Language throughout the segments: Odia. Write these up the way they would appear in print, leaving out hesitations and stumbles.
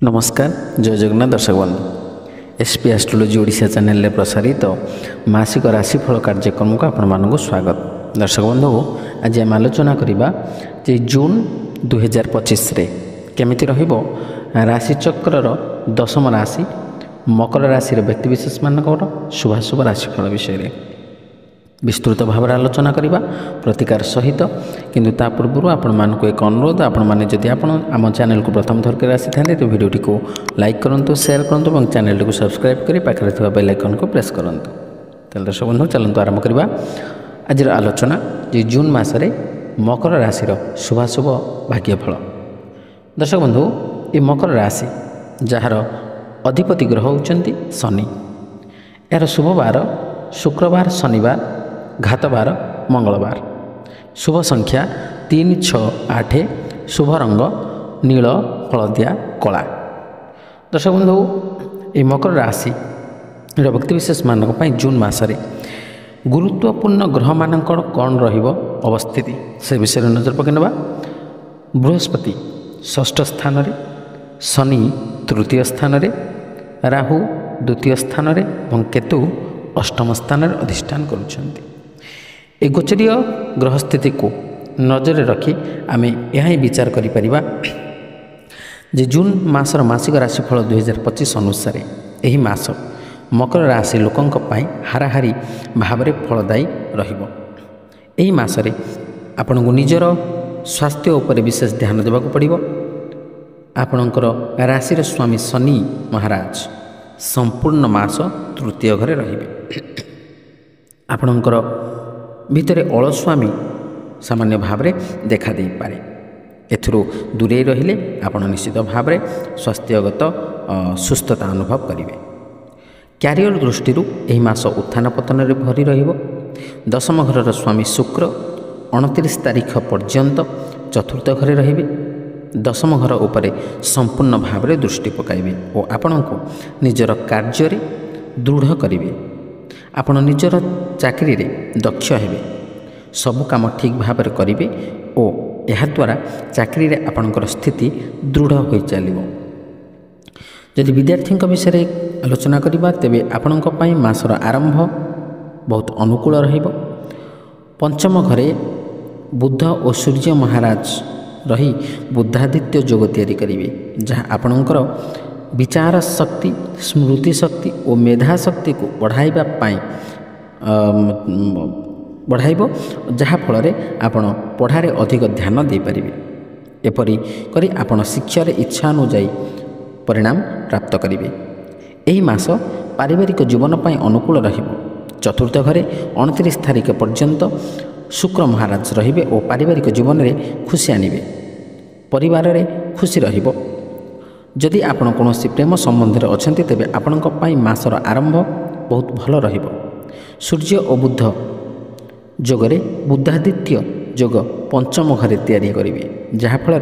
नमस्कार जय जगन्नाथ दर्शक बंधु एसपी एस्ट्रोलॉजी ओडिशा चैनल प्रसारित मासिक राशिफल कार्यक्रम को आपण मानक स्वागत। दर्शक बंधु आज आम आलोचना करवा जे जून 2025 रे केमिति रहिबो राशिचक्र दशम राशि मकर राशि व्यक्तिविशेष मानकर शुभाशुभ राशिफल विषय में विस्तृत भाव आलोचना करवा प्रतिकार सहित किंतु ता पूर्व आपण मानक एक अनुरोध आपण माने जदि आपण आम चैनल को प्रथम थर कर आसी था तो वीडियोटी को लाइक करूँ शेयर करूँ और चैनल को सब्सक्राइब कर पाखे थोड़ा बेल आइकन को प्रेस करूँ। तो दर्शक बंधु चलते आरंभ करवा आज आलोचना जे जून मासरे मकर राशि शुभाशुभ भाग्यफल। दर्शक बंधु ये मकर राशि जार अधिपति ग्रह होउचंती शनि, यार शुभवार शुक्रवार शनिवार घातवार मंगलवार, शुभ संख्या 3, 6, 8, शुभ रंग नील हलदिया कला। दर्शक बंधु ये मकर राशि व्यक्तिविशेष मानक जून मासरे गुरुत्वपूर्ण ग्रह मानकर कौन रहिबो अवस्थिति से विषय नजर पकड़ नेबा। बृहस्पति षष्ठ स्थान रे, शनि तृतीय स्थान रे, राहु द्वितीय स्थान रे और केतु अष्टम स्थान रे अधिष्ठान करुछंती। ए गोचरीय ग्रह स्थिति को नजर रखी आमे यह विचार करि परिबा जे जून मासर मासिक राशिफल 2025 अनुसार एही मास मकर राशि लोकंक पाई हाराहारी भाव में फलदायी रहिबो। एही मासरे आपन को निजर स्वास्थ्य उपर विशेष ध्यान देबाक पड़िबो। आपणकर राशि स्वामी शनि महाराज संपूर्ण मास तृतीय घरे रहिबे। आपणकर भितरे अलस्वामी सामान्य भाव में देखा दे पारे। एथुरु दूरे रहिले आपण निश्चित भाव में स्वास्थ्यगत सुस्थता अनुभव करिवे। क्यारियर दृष्टि एही मास उत्थान पतन रे भरी रहिबो। दशम घर स्वामी शुक्र 29 तारीख पर्यंत चतुर्थ घरे रहिबे। दशम घर उपरे संपूर्ण भाव में दृष्टि पकाइबे और आपण को निजर कार्य रे दृढ़ करिवे। आपण निजर चाकरी रे दक्ष हेबे, सबु काम ठीक भाव में करिवे और यह द्वारा चाकरी रे आपणकर स्थिति दृढ़ हो चलिबो। यदि विद्यार्थी विषय में आलोचना करवा तेबे आपणक पई मासर आरंभ बहुत अनुकूल रहिबो। पंचम घरे बुध और सूर्य महाराज रही बुद्धादित्य जोग तैयारी करिवे, जहाँ आपणकर विचार शक्ति स्मृति शक्ति और मेधा शक्ति को बढ़ाइब, जहाँ फल आपण पढ़ारे अधिक ध्यान दे पारिबे। एपरि करी आपण शिक्षा रे इच्छा अनुଯାयी परिणाम प्राप्त करिवे। एही मास पारिवारिक जीवन पाई अनुकूल रहिबो। चतुर्थ घरे 29 तारीख पर्यंत शुक्र महाराज रहिबे और पारिवारिक जीवन में खुशी आनिबे। परिवार रे खुशी रहिबो। जदि आपण कोनोसी प्रेम संबंध रे अछंती तेबे आपणक पाई मासर आरंभ बहुत भल रहिबो। सूर्य और बुध जोगरे बुद्धादित्य जोग पंचम घरे तैयारी करिवे, जहाँ फल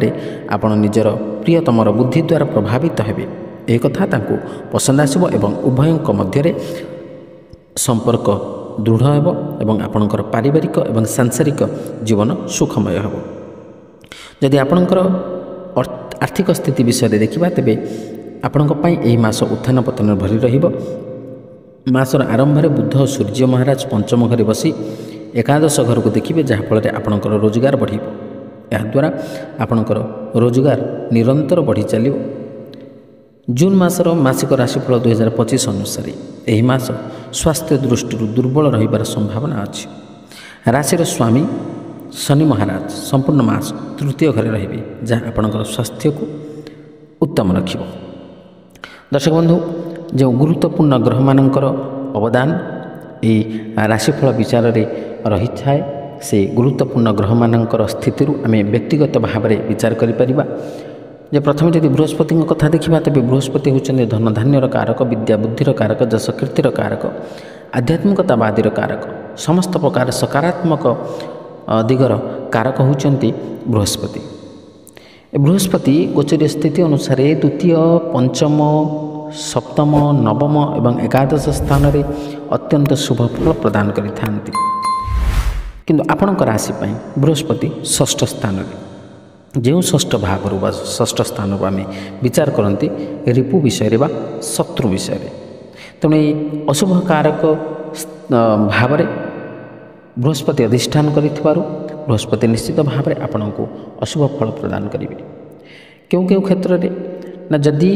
आपण निजर प्रियतमर बुद्धि द्वारा प्रभावित हेबे। एक कथा तांको पसंद आसिबो एवं उभयंक मध्य संपर्क दृढ़ हेबो एवं आपणकर पारिवारिक एवं सांसारिक जीवन सुखमय हेबो। जदि आपणकर आर्थिक स्थिति विषय में देखा तेबे आपणक पई एही मास उत्थान पतन भरी रहिबो। मासर आरंभ में बुध और सूर्य महाराज पंचम घरे बसी एकादश घर को देखिए, जहाँ फल आपणकर रोजगार बढ़िबो। यह द्वारा आपणकर रोजगार निरंतर बढ़ी चलिबो। जून मासर मासिक राशिफल 2025 अनुसार एही मास स्वास्थ्य दृष्टि दुर्बल रहिबार संभावना अछि। राशिर स्वामी शनि महाराज संपूर्ण मास तृतीय घरे रहिबे, जहाँ आपणकर स्वास्थ्य को उत्तम रखिबो। दर्शक बंधु जो गुरुत्वपूर्ण ग्रह मानकर अवदान ये राशिफल विचार रे रही थाए, से गुरुत्वपूर्ण ग्रह मानकर स्थिति आमे व्यक्तिगत भाव में विचार करि परिबा। जे प्रथम यदि बृहस्पति कथा देखा तेज बृहस्पति होचंदे धन धान्यर कारक, विद्या बुद्धिर कारक, जस कीर्तिर कारक, आध्यात्मिकतावादीर कारक, समस्त प्रकार सकारात्मक दिगर कारक होचंती बृहस्पति। बृहस्पति गोचरीय स्थिति अनुसार द्वितीय पंचम सप्तम नवम एवं एकादश स्थान रे अत्यंत शुभ फल प्रदान करिथांती। किंतु आपणक राशि पई बृहस्पति षष्ठ स्थान रे ଯେଉଁ ଷଷ୍ଠ ଭାବରୁ ବା ଷଷ୍ଠ ସ୍ଥାନରୁ ଆମେ ବିଚାର କରନ୍ତି ରିପୁ ବିଷୟରେ ବା ଶତ୍ରୁ ବିଷୟରେ। ତେଣୁ ଏହି ଅଶୁଭ କାରକ ଭାବରେ ବୃହସ୍ପତି ଅଧିଷ୍ଠାନ କରିଥିବାରୁ ବୃହସ୍ପତି ନିଶ୍ଚିତ ଭାବରେ ଆପଣଙ୍କୁ ଅଶୁଭ ଫଳ ପ୍ରଦାନ କରିବେ। କେଉଁ କେଉଁ କ୍ଷେତ୍ରରେ ନା ଯଦି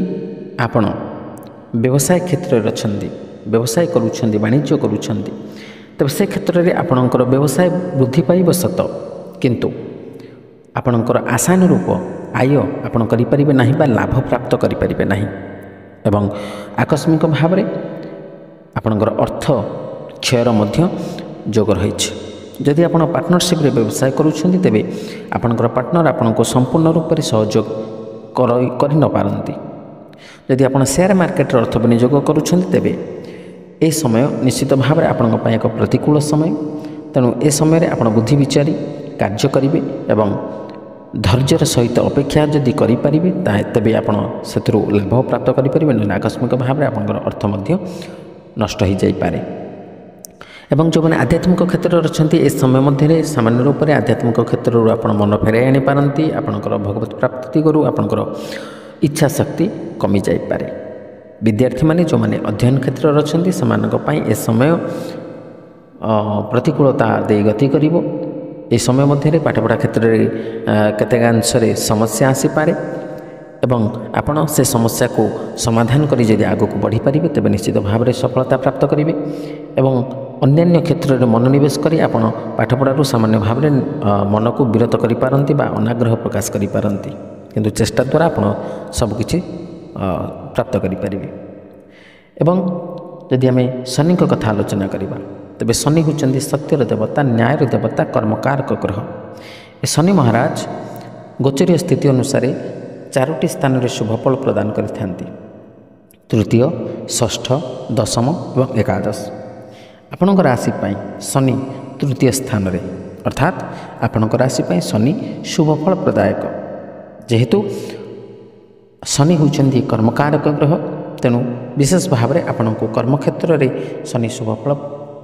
ଆପଣ ବ୍ୟବସାୟ କ୍ଷେତ୍ରରେ ଅଛନ୍ତି, ବ୍ୟବସାୟ କରୁଛନ୍ତି, ବାଣିଜ୍ୟ କରୁଛନ୍ତି, ତେବେ ସେ କ୍ଷେତ୍ରରେ ଆପଣଙ୍କର ବ୍ୟବସାୟ ବୃଦ୍ଧି ପାଇବ ସତ, କିନ୍ତୁ ଆପଣଙ୍କର ଆଶାନୁରୂପ ଆୟ ଆପଣ କରିପାରିବେ ନାହିଁ ବା ଲାଭ ପ୍ରାପ୍ତ କରିପାରିବେ ନାହିଁ ଏବଂ ଆକସ୍ମିକ ଭାବରେ ଆପଣଙ୍କର ଅର୍ଥ କ୍ଷୟର ମଧ୍ୟ ଯୋଗ ରହିଛି। ଯଦି ଆପଣ ପାର୍ଟନରସିପ୍ରେ ବ୍ୟବସାୟ କରୁଛନ୍ତି ତେବେ ଆପଣଙ୍କର ପାର୍ଟନର ଆପଣଙ୍କୁ ସମ୍ପୂର୍ଣ୍ଣ ରୂପରେ ସହଯୋଗ କରି ନ ପାରନ୍ତି। ଯଦି ଆପଣ ସେୟାର ମାର୍କେଟରେ ଅର୍ଥ ବିନିଯୋଗ କରୁଛନ୍ତି ତେବେ ଏ ସମୟ ନିଶ୍ଚିତ ଭାବରେ ଆପଣଙ୍କ ପାଇଁ ଏକ ପ୍ରତିକୂଳ ସମୟ। ତେଣୁ ଏ ସମୟରେ ଆପଣ ବୁଦ୍ଧି ବିଚାରି କାର୍ଯ୍ୟ କରିବେ ଏବଂ ଧୈର୍ଯ୍ୟର ସହିତ ଅପେକ୍ଷା ଯଦି କରିପାରିବେ ତେବେ ଆପଣ ସେଥିରୁ ଲାଭ ପ୍ରାପ୍ତ କରିପାରିବେ, ନହେଲେ ଆକସ୍ମିକ ଭାବରେ ଆପଣଙ୍କର ଅର୍ଥ ମଧ୍ୟ ନଷ୍ଟ ହୋଇଯାଇପାରେ। ଏବଂ ଯେଉଁମାନେ ଆଧ୍ୟାତ୍ମିକ କ୍ଷେତ୍ରରେ ଅଛନ୍ତି ଏ ସମୟ ମଧ୍ୟରେ ସାମାନ୍ୟ ରୂପରେ ଆଧ୍ୟାତ୍ମିକ କ୍ଷେତ୍ରରୁ ଆପଣ ମନ ଫେରାଇ ଆଣିପାରନ୍ତି। ଆପଣଙ୍କର ଭଗବତ ପ୍ରାପ୍ତି ଦିଗରୁ ଆପଣଙ୍କର ଇଚ୍ଛା ଶକ୍ତି କମିଯାଇପାରେ। ବିଦ୍ୟାର୍ଥୀମାନେ ଯେଉଁମାନେ ଅଧ୍ୟୟନ କ୍ଷେତ୍ରରେ ଅଛନ୍ତି ସେମାନଙ୍କ ପାଇଁ ଏ ସମୟ ପ୍ରତିକୂଳତା ଦେଇ ଗତି କରିବ। ଏ ସମୟ ମଧ୍ୟରେ ପାଠପଢ଼ା କ୍ଷେତ୍ରରେ କେତେକାଂଶରେ ସମସ୍ୟା ଆସିପାରେ ଏବଂ ଆପଣ ସେ ସମସ୍ୟାକୁ ସମାଧାନ କରି ଯଦି ଆଗକୁ ବଢ଼ିପାରିବେ ତେବେ ନିଶ୍ଚିତ ଭାବରେ ସଫଳତା ପ୍ରାପ୍ତ କରିବେ ଏବଂ ଅନ୍ୟାନ୍ୟ କ୍ଷେତ୍ରରେ ମନୋନିବେଶ କରି ଆପଣ ପାଠପଢ଼ାରୁ ସାମାନ୍ୟ ଭାବରେ ମନକୁ ବିରତ କରିପାରନ୍ତି ବା ଅନାଗ୍ରହ ପ୍ରକାଶ କରିପାରନ୍ତି, କିନ୍ତୁ ଚେଷ୍ଟା ଦ୍ୱାରା ଆପଣ ସବୁକିଛି ପ୍ରାପ୍ତ କରିପାରିବେ। ଏବଂ ଯଦି ଆମେ ଶନିଙ୍କ କଥା ଆଲୋଚନା କରିବା ତେବେ ଶନି ହେଉଛନ୍ତି ସତ୍ୟର ଦେବତା, ନ୍ୟାୟର ଦେବତା, କର୍ମକାରକ ଗ୍ରହ। ଏ ଶନି ମହାରାଜ ଗୋଚରୀୟ ସ୍ଥିତି ଅନୁସାରେ 4ଟି ସ୍ଥାନରେ ଶୁଭଫଳ ପ୍ରଦାନ କରିଥାନ୍ତି: ତୃତୀୟ, ଷଷ୍ଠ, ଦଶମ ଏବଂ ଏକାଦଶ। ଆପଣଙ୍କ ରାଶି ପାଇଁ ଶନି ତୃତୀୟ ସ୍ଥାନରେ, ଅର୍ଥାତ୍ ଆପଣଙ୍କ ରାଶି ପାଇଁ ଶନି ଶୁଭଫଳ ପ୍ରଦାୟକ। ଯେହେତୁ ଶନି ହେଉଛନ୍ତି କର୍ମକାରକ ଗ୍ରହ, ତେଣୁ ବିଶେଷ ଭାବରେ ଆପଣଙ୍କୁ କର୍ମକ୍ଷେତ୍ରରେ ଶନି ଶୁଭଫଳ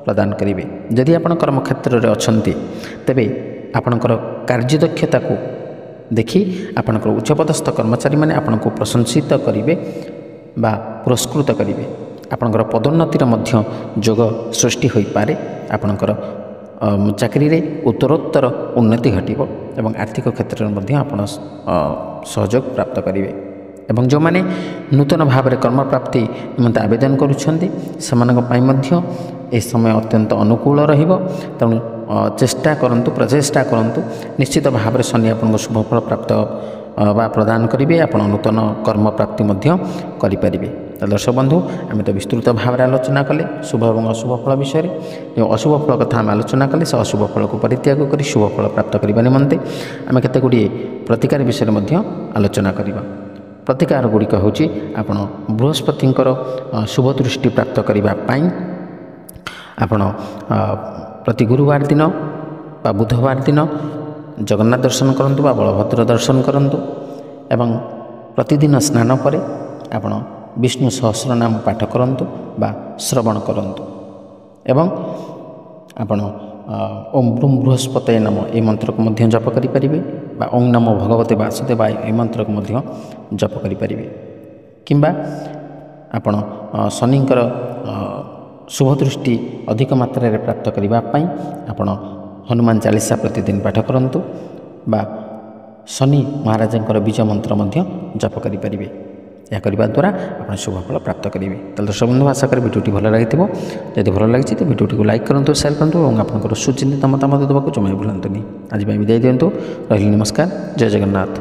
ପ୍ରଦାନ କରିବେ। ଯଦି ଆପଣ କର୍ମକ୍ଷେତ୍ରରେ ଅଛନ୍ତି ତେବେ ଆପଣଙ୍କର କାର୍ଯ୍ୟଦକ୍ଷତାକୁ ଦେଖି ଆପଣଙ୍କର ଉଚ୍ଚପଦସ୍ଥ କର୍ମଚାରୀମାନେ ଆପଣଙ୍କୁ ପ୍ରଶଂସିତ କରିବେ ବା ପୁରସ୍କୃତ କରିବେ। ଆପଣଙ୍କର ପଦୋନ୍ନତିର ମଧ୍ୟ ଯୋଗ ସୃଷ୍ଟି ହୋଇପାରେ। ଆପଣଙ୍କର ଚାକିରିରେ ଉତ୍ତରୋତ୍ତର ଉନ୍ନତି ଘଟିବ ଏବଂ ଆର୍ଥିକ କ୍ଷେତ୍ରରେ ମଧ୍ୟ ଆପଣ ସହଯୋଗ ପ୍ରାପ୍ତ କରିବେ। ଏବଂ ଯେଉଁମାନେ ନୂତନ ଭାବରେ କର୍ମପ୍ରାପ୍ତି ନିମନ୍ତେ ଆବେଦନ କରୁଛନ୍ତି ସେମାନଙ୍କ ପାଇଁ ମଧ୍ୟ ଏ ସମୟ ଅତ୍ୟନ୍ତ ଅନୁକୂଳ ରହିବ। ତେଣୁ ଚେଷ୍ଟା କରନ୍ତୁ, ପ୍ରଚେଷ୍ଟା କରନ୍ତୁ, ନିଶ୍ଚିତ ଭାବରେ ଶନି ଆପଣଙ୍କ ଶୁଭଫଳ ପ୍ରାପ୍ତ ବା ପ୍ରଦାନ କରିବେ। ଆପଣ ନୂତନ କର୍ମପ୍ରାପ୍ତି ମଧ୍ୟ କରିପାରିବେ। ଦର୍ଶକ ବନ୍ଧୁ, ଆମେ ତ ବିସ୍ତୃତ ଭାବରେ ଆଲୋଚନା କଲେ ଶୁଭ ଏବଂ ଅଶୁଭ ଫଳ ବିଷୟରେ। ଯେଉଁ ଅଶୁଭ ଫଳ କଥା ଆମେ ଆଲୋଚନା କଲେ ସେ ଅଶୁଭ ଫଳକୁ ପରିତ୍ୟାଗ କରି ଶୁଭ ଫଳ ପ୍ରାପ୍ତ କରିବା ନିମନ୍ତେ ଆମେ କେତେ ଗୁଡ଼ିଏ ପ୍ରତିକାର ବିଷୟରେ ମଧ୍ୟ ଆଲୋଚନା କରିବା। ପ୍ରତିକାର ଗୁଡ଼ିକ ହେଉଛି ଆପଣ ବୃହସ୍ପତିଙ୍କର ଶୁଭ ଦୃଷ୍ଟି ପ୍ରାପ୍ତ କରିବା ପାଇଁ ଆପଣ ପ୍ରତି ଗୁରୁବାର ଦିନ ବା ବୁଧବାର ଦିନ ଜଗନ୍ନାଥ ଦର୍ଶନ କରନ୍ତୁ ବା ବଳଭଦ୍ର ଦର୍ଶନ କରନ୍ତୁ ଏବଂ ପ୍ରତିଦିନ ସ୍ନାନ ପରେ ଆପଣ ବିଷ୍ଣୁ ସହସ୍ରନାମ ପାଠ କରନ୍ତୁ ବା ଶ୍ରବଣ କରନ୍ତୁ ଏବଂ ଆପଣ ଓମ୍ ବ୍ରୁମ୍ ବୃହସ୍ପତୟେ ନମଃ ଏହି ମନ୍ତ୍ରକୁ ମଧ୍ୟ ଜପ କରିପାରିବେ ବା ଓಂ ନମୋ ଭଗବତେ ବାସୁଦେବାୟ ଏହି ମନ୍ତ୍ରକୁ ମଧ୍ୟ ଜପ କରିପାରିବେ। କିମ୍ବା ଆପଣ ଶନିଙ୍କର ଶୁଭ ଦୃଷ୍ଟି ଅଧିକ ମାତ୍ରାରେ ପ୍ରାପ୍ତ କରିବା ପାଇଁ ଆପଣ ହନୁମାନ ଚାଳିଶା ପ୍ରତିଦିନ ପାଠ କରନ୍ତୁ ବା ଶନି ମହାରାଜଙ୍କର ବୀଜ ମନ୍ତ୍ର ମଧ୍ୟ ଜପ କରିପାରିବେ। ଏହା କରିବା ଦ୍ୱାରା ଆପଣ ଶୁଭଫଳ ପ୍ରାପ୍ତ କରିବେ। ତାହେଲେ ଦର୍ଶକ ବନ୍ଧୁ, ଆଶା କରି ଭିଡ଼ିଓଟି ଭଲ ଲାଗିଥିବ। ଯଦି ଭଲ ଲାଗିଛି ତ ଭିଡ଼ିଓଟିକୁ ଲାଇକ୍ କରନ୍ତୁ, ସେୟାର କରନ୍ତୁ ଏବଂ ଆପଣଙ୍କର ସୁଚିନ୍ତିତ ମତାମତ ଦେବାକୁ ଜମା ଭୁଲନ୍ତୁନି। ଆଜି ପାଇଁ ବିଦାୟ ଦିଅନ୍ତୁ। ରହିଲି, ନମସ୍କାର, ଜୟ ଜଗନ୍ନାଥ।